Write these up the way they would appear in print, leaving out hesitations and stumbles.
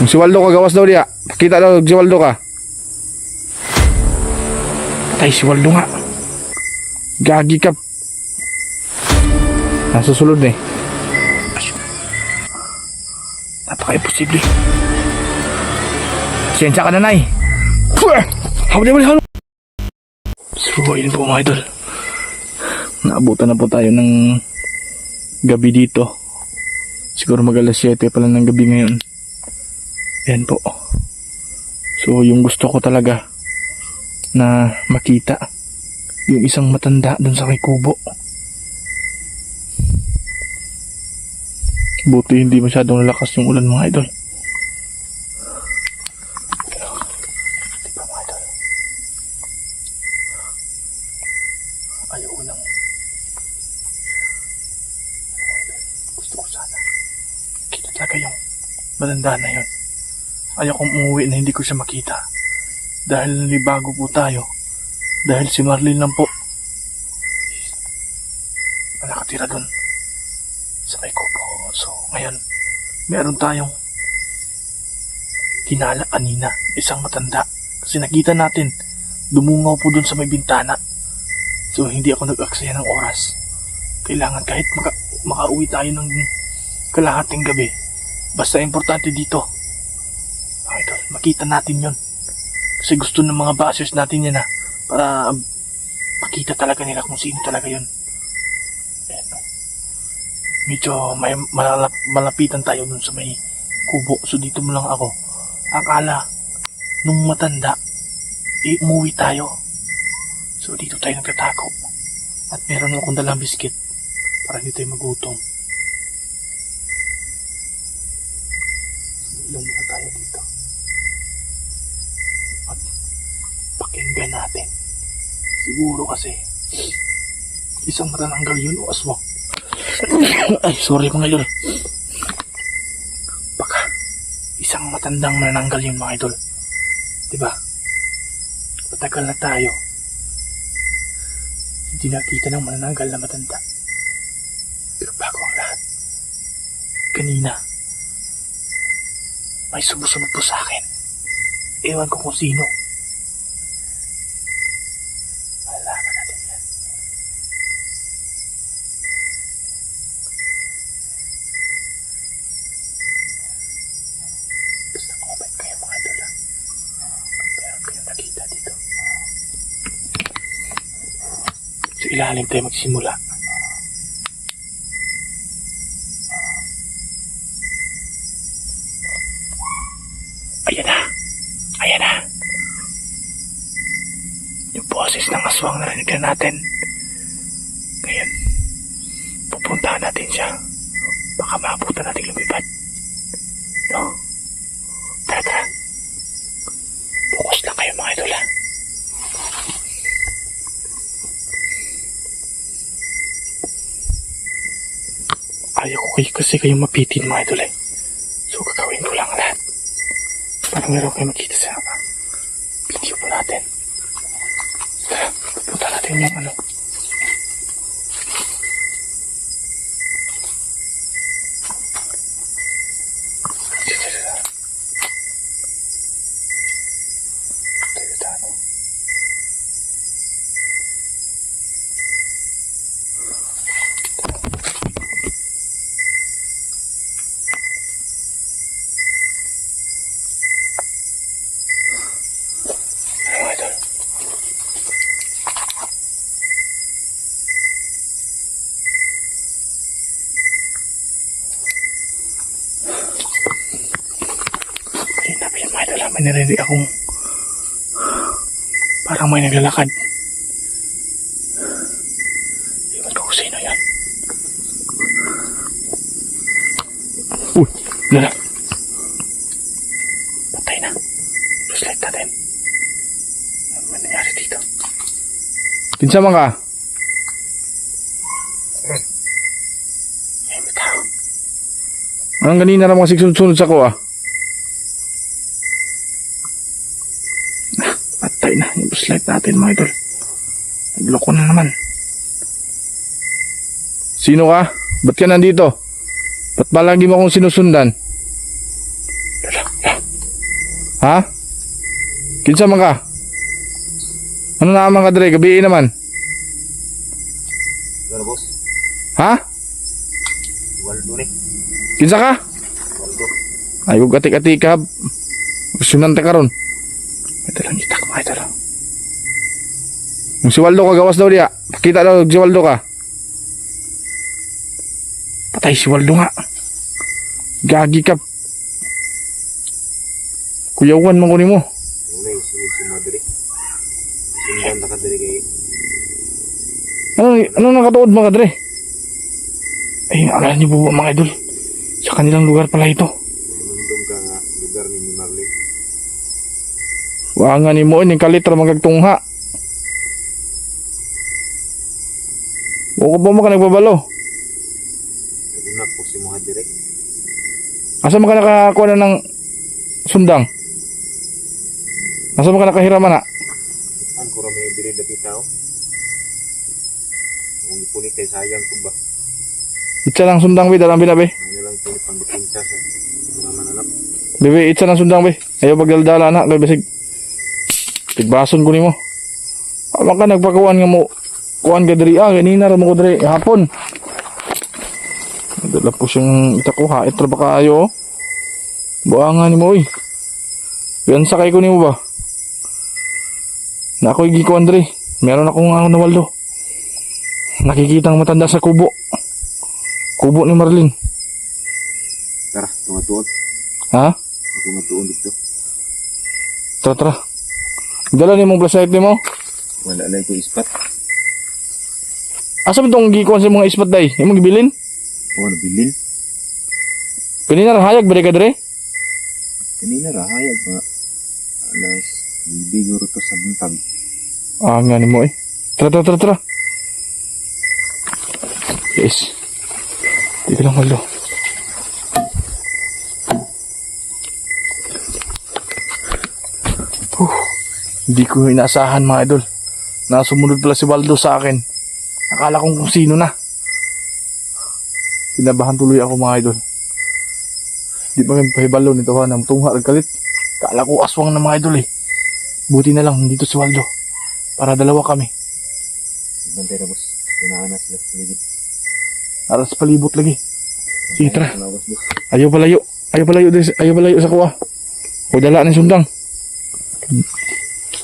Si Waldo ka gawas daw diya. Kita daw si Waldo ka. Patay si Waldo nga. Gagi ka. Nasa sulod eh. Napaka-imposible. Siyensya ka na, Nay. Halo. So, yun po mga idol. Naabutan na po tayo ng gabi dito. Siguro mag-alas 7 pa lang ng gabi ngayon. Ayan po. So, yung gusto ko talaga na makita yung isang matanda dun sa may kubo. Buti hindi masyadong lalakas yung ulan mga idol. Diba mga idol? Ayaw ko lang. Gusto ko sana kita talaga yung matanda na yun. Ayaw kong umuwi na hindi ko siya makita. Dahil nalibago po tayo. Dahil si Marlene lang po nakatira dun sa may kubo. So ngayon meron tayong hinala kanina, isang matanda. Kasi nakita natin dumungaw po dun sa may bintana. So hindi ako nag-aksaya ng oras. Kailangan kahit makauwi tayo ng kalahating gabi. Basta importante dito idol, makita natin yon. Kasi gusto ng mga bashers natin yan para makita talaga nila kung sino talaga yun. Ayan. Medyo may malapitan tayo dun sa may kubo. So dito mo lang ako. Akala nung matanda umuwi tayo. So dito tayo nagtatago. At meron akong dalang biskit para hindi tayo magutom. Ilong muna tayo dito. At pakinggan natin. Siguro kasi isang matananggal yun o aswang. Ay, sorry mga idol. Baka isang matandang manananggal yun mga idol. Diba? Patagal na tayo. Hindi nakita ng manananggal na matanda. Pero bago ang lahat, kanina may sumusunod po sa akin. Ewan ko kung sino. Malaman natin yan. Basta comment kayo mga idol lang. Meron kayong nakita dito. So ilalim tayo magsimula. Ayan na. Yung boses ng aswang narinig na natin. Ngayon, pupuntahan natin siya. Baka maabutan natin lumipad. No? Tara. Focus lang kayo mga idol ha. Ayaw ko kasi kayong mapitin mga idol eh. So gagawin ko lang lahat. Parang meron kayo makita sa video po natin. Tara, pupunta natin yung ano. May narinig akong parang may naglalakad. Iwan ko kung sino yan. Uy, lala. Patay na. Flashlight natin. Ano man nangyari dito? Kinsa man ka? Ay, may tao. Anong ganina na mga sigsunod sa ko Patay na yung flashlight natin mga idol. Nagloko na naman. Sino ka? Ba't ka nandito? Ba't palagi mo akong sinusundan? Lala. Ha? Kinsa man ka? Ano na man ka dire? Gabi naman. Ano boss? Ha? Waldo ni. Kinsa ka? Waldo. Ay, huwag atik-atik ka. Sunante ka ron. Ito lang kita ko, ito lang. Yung si Waldo ka, gawas daw diya. Pakita daw si Waldo ka. Patay si Waldo nga. Gagi ka. Kuyawan mo ko ni mo. Ano yung sunod si Madrid? Sundan na ka diri kay... Ano nakatuod mga kadre? Ay, akala niyo po mga idol. Sa kanilang lugar pala ito. Nandong ka nga lugar ni Marlene. Wangan ni mo, yung kalitra magagtungha. Huwag po mo ka nagbabalo. Nagunak po si Madrid. Asa mo ka nakakuha na ng sundang? Asa mo ka nakahiraman na? An ko ra may diri dapitaw. Ang ipulit kay sayang ko ba? Itsa ng sundang be, dalang binabe. Ano lang po pang-depensa sa mga mananap. Bebe, itsa ng sundang be. Ayaw pagdaldala na, kay basig. Tigbason ko ni mo. Alam ka, nagpakuan nga mo. Kuan ka diri, ganina rin mo ko diri, hapon. Dala po siyang itakuha, itra ba kayo, oh. Buangan ni mo, oy. Yan sakay ko ni mo ba? Na ako'y gikuan diri. Meron akong na Waldo. Nakikitang matanda sa kubo. Kubo ni Marlene. Tara, tumatuon. Ha? Tumatuon dito. Tara, tara. Dala ni mong flashlight ni mo. Wala lang ko ispat. Asa mo itong gikuan sa mga ispat day? Yung mga gibilin? O ano, bilin? Kanina rahayag ba ka diri? Kanina rahayag mga alas hindi guro to sa buntag. Nga ni mo eh. Tara, tara, tara, tara. Yes. Tika lang, Waldo. Hindi ko inaasahan mga idol. Nasumunod pala si Waldo sa akin. Akala kong kung sino na. Pinabahan tuloy ako mga idol. Di pa kami pahibalo nito ha, ng tungha at kalit. Kala ko aswang na mga idol eh. Buti na lang nandito si Waldo. Para dalawa kami. Bantay na boss. Pinaanas sila sa paligid. Aras palibot lagi. Sige tara. Lawas boss. Ayaw palayo. Ayaw palayo sa kuha. O dala ni sundang.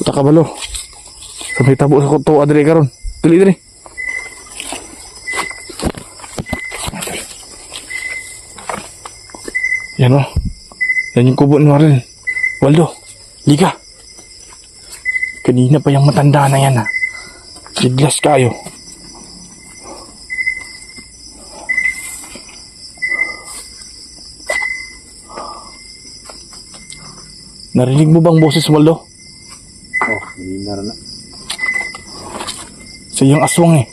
Puta ka balo. Sa may tabo sa kuto adre karon. Dili diri. Yan o. Yan yung kubo ni Marlene. Waldo, liga. Kanina pa yung matanda na yan ha. Siglas kayo. Narinig mo bang boses, Waldo? Oh, hindi na rin na. Sa iyong aswang eh.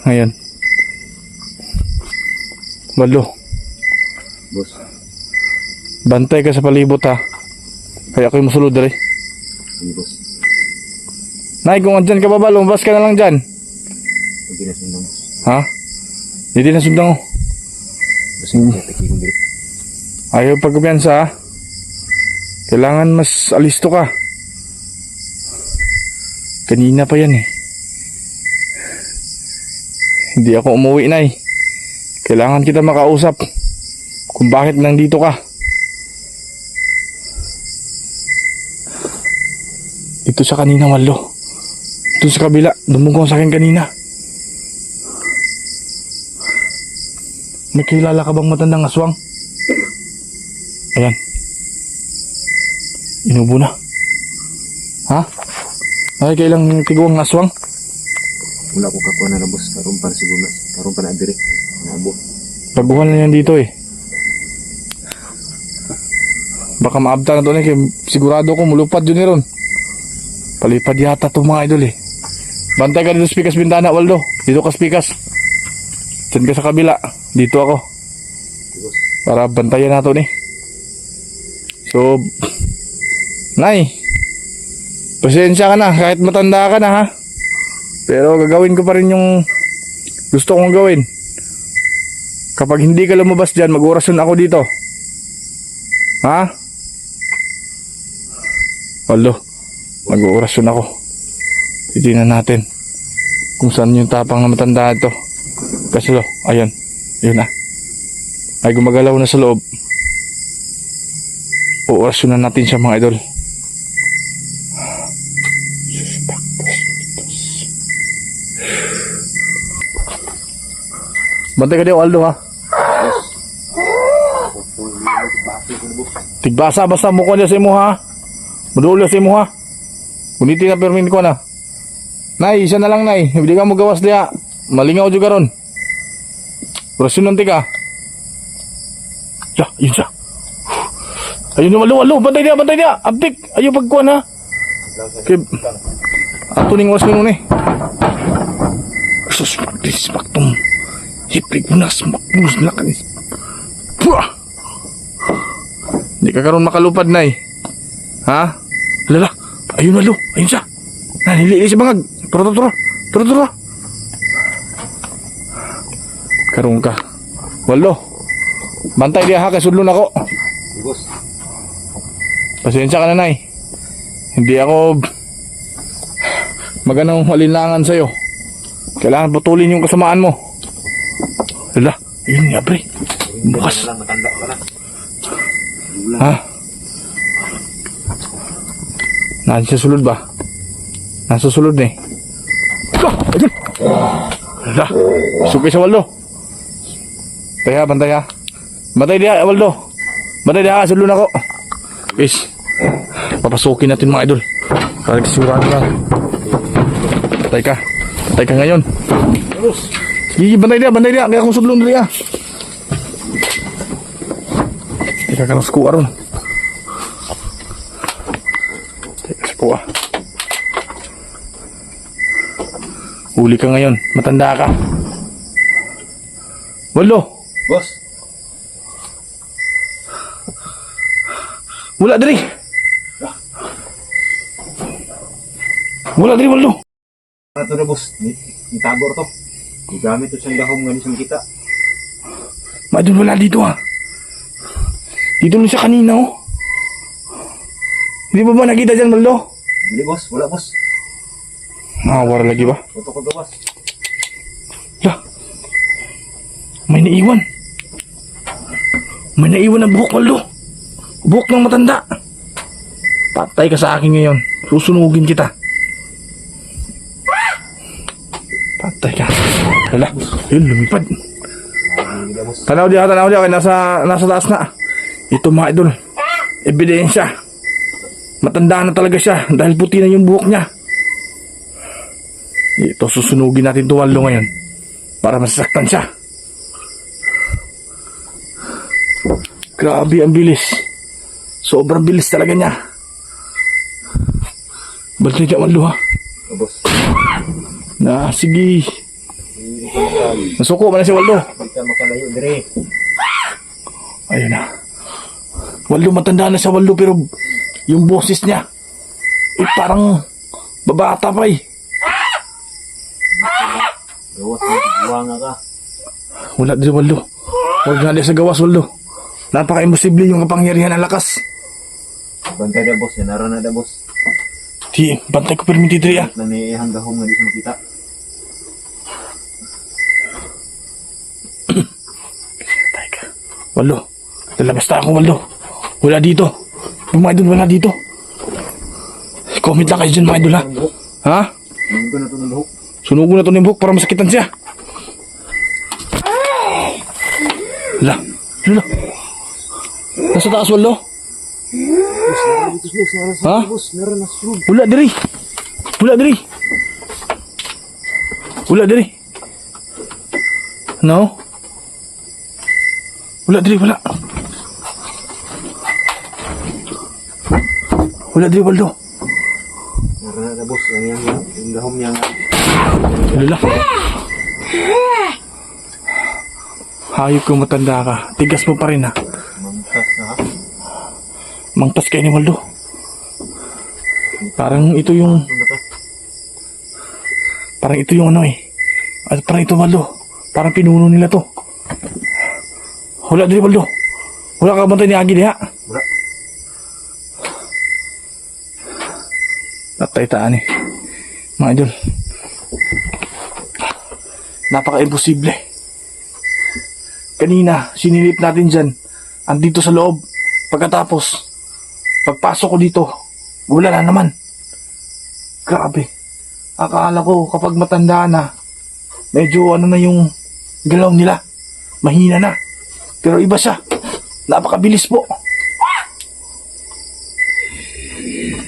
Ngayon. Waldo, Boss. bantay ka sa palibot ha. Kaya ako'y masulod rin. Hindi boss. Nay, kung andyan ka ba ba, lumabas ka na lang dyan. Hindi na sundang boss. Ha? Hindi na sundang oh. Kasi hindi taki kong diri. Ayaw pagkumpiyansa ha. Kailangan mas alisto ka. Kanina pa yan eh. Hindi ako umuwi na eh. Kailangan kita makausap kung bakit nandito ka. Ito sa kanina, Waldo. Ito sa kabila. Dumugong sa akin kanina. May kilala ka bang matandang aswang? Ayan. Inubo na. Ha? Ay, kailang tiguang aswang? Wala ko kakuha na boss. Karoon pa na siguro na. Karoon pa na diri. Nabo. Baguhan na yan dito eh. Baka maabta na to na eh. Sigurado ko mulupad yun eh ron. Palipad yata to mga idol eh. Bantay ka dito sa Pikas Bintana, Waldo. Dito ka sa Pikas. Diyan ka sa kabila. Dito ako. Boss. Para bantayan nato ni. So, Nay, pasensya ka na kahit matanda ka na ha. Pero gagawin ko pa rin yung gusto kong gawin. Kapag hindi ka lumabas dyan, mag-orasyon ako dito. Ha? Waldo, mag-orasyon ako. Titignan natin kung saan yung tapang na matanda ito. Kasi lo, ayun. Ayun na. Ay gumagalaw na sa loob. Orasyonan natin siya mga idol. Bantay ka di Waldo ha. Tigbasa basta mo ko niya sa imo ha. Madulo sa imo ha. Kuniti na permin ko na. Nay, isa na lang nay. Hindi ka mo gawas diya. Malingaw juga ron. Orasyon nanti ka. Ya, yun siya. Ayun na Waldo. Bantay dia. Abdik. Ayaw pagkuhan ha. Okay. Ato ning oras nun eh. Sus, magdis maktum. Hiplik unas makbus na kanis. Puah! Hindi ka karoon makalupad na eh. Ha? Lala. Ayun Waldo. Ayun siya. Nahili si bangag. Turo. Karoon ka. Waldo. Bantay dia ha. Kasudlon ako. Boss. Pasensya ka na nay. Hindi ako maganong malinlangan sa'yo. Kailangan putulin yung kasamaan mo. Lala, yun nga pre. Bukas. Matanda ka na. Ha? Nasa sulod ba? Nasa sulod eh. Ayun! Lala, suki sa Waldo. Bantay ha. Bantay diha, Waldo. Bantay diha, sulod ako. Guys, papasukin natin mga idol. Para kisuraan lang. Patay ka ngayon. Sige, bantay dia. Kaya kung sudlong dia. Teka ka ng skuha ron. Teka skuha. Huli ka ngayon. Matanda ka. Waldo. Boss. Wala diri. Wala diri Waldo. Ito na boss. Itagor to. Gamit to siyang gahom nga sa kita. Madun wala dito ha. Dito lang siya kanina oh. Hindi mo ba nakita dyan Waldo? Hindi boss. Wala boss. Nakawara lagi ba? Ito ko boss. Lah. May naiwan. May naiwan na buhok Waldo. Buhok ng matanda. Patay ka sa akin ngayon. Susunugin kita. Patay ka. Hala. Yun, lumipad. Tanaw dia. Kaya nasa taas na. Ito mga idol. Ebidensya. Matanda na talaga siya. Dahil puti na yung buhok niya. Ito, susunugin natin ito Waldo ngayon. Para masasaktan siya. Grabe ang bilis. Sobrang bilis talaga niya. Balik ka Waldo ha. Boss. Sige. Nasuko man na si Waldo. Hindi ka makalayo dire. Ayun na. Waldo, matanda na sa Waldo pero yung boses niya parang babata pa eh. Gawas mo ka. Wala din Waldo. Huwag na sa gawas Waldo. Napaka-imposible yung kapangyarihan ng lakas. Bantay na boss. Yanara na da boss. Di, bantay ko permiti diri ah. Naniyahang gahom nga di sa makita. Patay ka. Waldo, lalabas na ako Waldo. Wala dito. Yung mga idol wala dito. Comment lang kayo dyan mga idol ha. Ha? Hindi ko na ito ng buhok. Sunugo na ito ng buhok para masakitan siya. Wala. Nasa taas Waldo. Ha? Wala diri. No? Wala diri. Wala diri Waldo. Narana na boss. Yung gahom niya nga. Lala. Hayop kang matanda ka. Tigas mo pa rin ha. Mangkas na ha. Mangtas kayo ni Waldo. Parang ito yung ano eh. At parang ito Waldo. Parang pinuno nila to. Wala diri Waldo. Wala ka bantay ni Agi diha. Wala. Patay taan eh. Mga idol. Napaka-imposible. Kanina, sinilip natin dyan. Andito sa loob. Pagkatapos, pagpasok ko dito, wala na naman. Grabe. Akala ko kapag matanda na, medyo ano na yung galaw nila. Mahina na. Pero iba siya. Napakabilis po.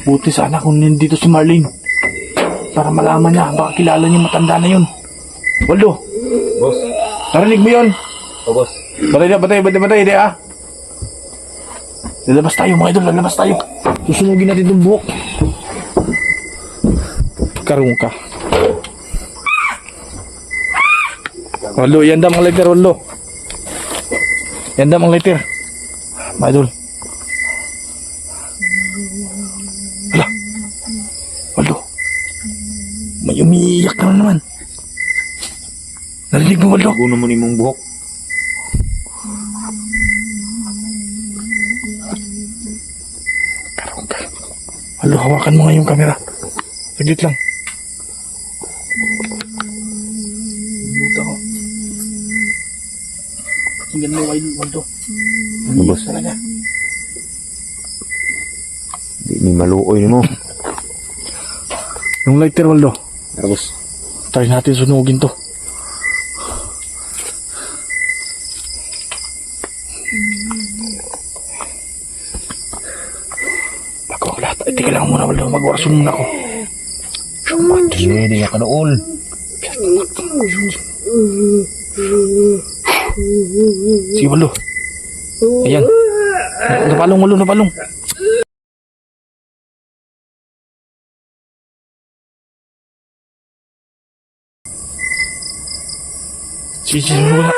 Buti sana kung nandito si Marlene. Para malaman niya, baka kilala niya matanda na yun. Waldo, Boss. narinig mo yun? Oh, boss. Batay, di ah. Lalabas tayo mga idol, lalabas tayo. Susunugin natin itong buhok. Karong ka. Waldo, yandam ang lighter, Waldo. Yandam ang lighter. Mga idol. Hala. Waldo. May umiiyak na naman. Narinig mo, Waldo? Bago naman imong buhok. Waldo, hawakan mo nga yung camera. Saglit lang. Buta ko. Pakinggan mo, Waldo. Ano, boss? Talaga. Di ni maluoy ni mo. Yung lighter, Waldo. Tara, boss. Try natin sunugin to. Bago ang lahat. Ay, tika lang muna, Waldo. Mag-orason muna ako. Hindi ka noon. Sige, Waldo. Ayan. Napalong, Waldo, napalong. Sige, wala.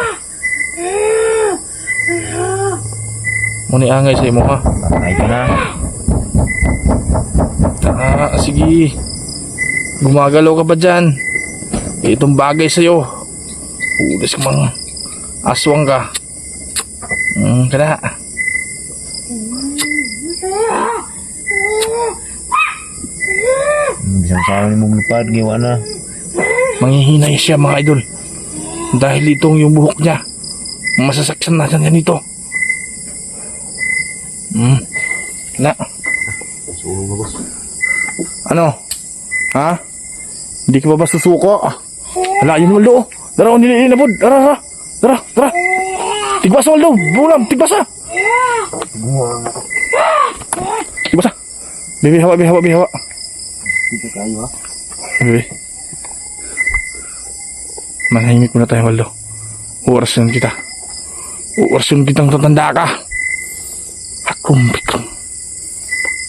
Muni angay sa imo ha. Patay ka na. Sige. Gumagalaw ka pa dyan. Itong bagay sa'yo. Ulis ka mga aswang ka. Kana. Bisang sa akin mong lupad, giwa na. Manghihinay siya mga idol. Dahil itong yung buhok niya. Masasaksan na siya nito. Na. Sulong na, boss. Ano? Ha? Hindi ka ba susuko? Hala, yun Waldo. Dara, nilinabod. Dara. Tigbasa Waldo. Bulam, tigbasa. Tigbasa. Bibi, hawa. Dito kayo, ha? Bibi. Manahimik muna tayo, Waldo. Uorasyon kita. Uorasyon kitang tatanda ka. Akumbikong.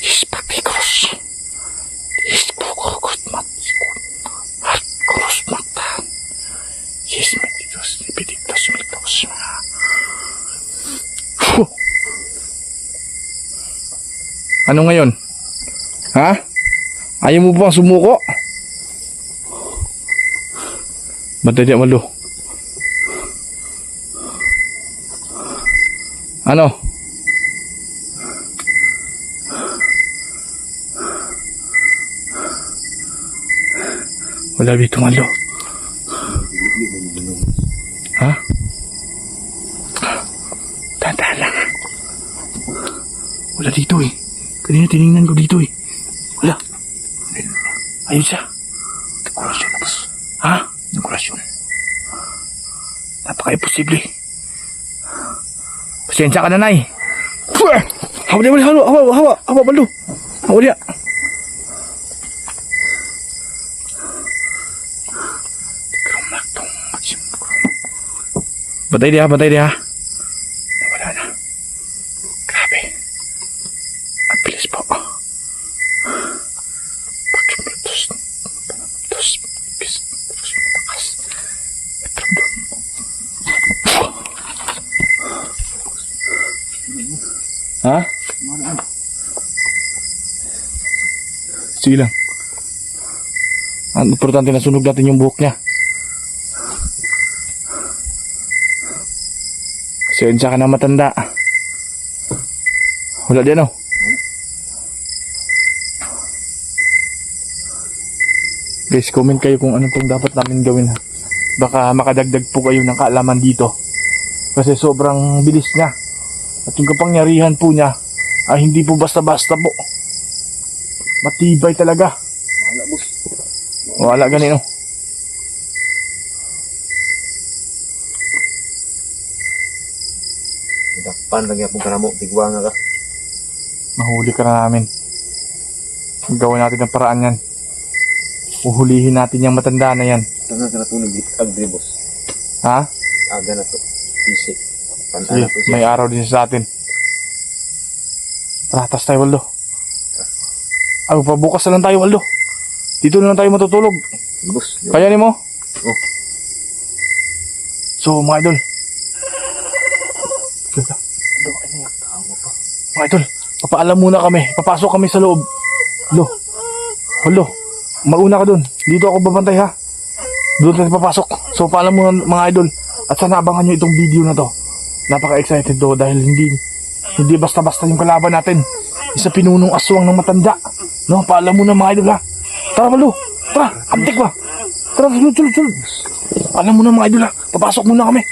Ispaktikros. Ispukukot matikot. Harkuros matan. Ismetitos. Ipitiktos. Mitos. Ano ngayon? Ha? Ayaw mo bang sumuko? Bantay di Waldo. Ano? Wala dito Waldo. Ha? Tandaan lang. Wala dito eh. Kanina tinignan ko dito eh. Wala. Ayun siya. Dekorasyon na boss. Ha? Dekorasyon. Napaka-imposible. Pasensya ka na, Nay. Hawa, Baldo. Hawa niya. Batay dia. Wala na. Grabe. Ang bilis po. Pakimlutos. Terus matakas. Ha? Sige lang. Ang importante na sunog natin yung buhok niya. Sensya ka na matanda. Wala din, oh. Guys, comment kayo kung ano pong dapat namin gawin, ha. Baka makadagdag po kayo ng kaalaman dito. Kasi sobrang bilis niya. At yung kapangyarihan po niya ay hindi po basta-basta po. Matibay talaga. Wala, boss. Wala ganito. Dakpan lagi akong kanamo. Tigwa nga ka. Mahuli ka na namin. Gawin natin ng paraan yan. Uhulihin natin yung matanda na yan. Tangan ka na ito nag-agri, boss. Ha? Aga na to. Easy. Sige, Panaan to siya. may araw din siya sa atin. Tara, tas tayo, Waldo. Ay, pabukas na lang tayo, Waldo. Dito na lang tayo matutulog. Boss. Kaya ni mo? Oh. So, mga idol. Mga idol, papaalam muna kami. Papasok kami sa loob. Waldo, mauna ka dun. Dito ako babantay, ha. Doon tayo papasok. So, paalam muna mga idol. At sana abangan nyo itong video na to. Napaka-excited to dahil hindi basta-basta yung kalaban natin. Isa pinunong aswang ng matanda. No, paalam muna mga idol, ha. Tara, Waldo. Tara, antik ba? Tara, sulod. Paalam muna mga idol, ha. Papasok muna kami.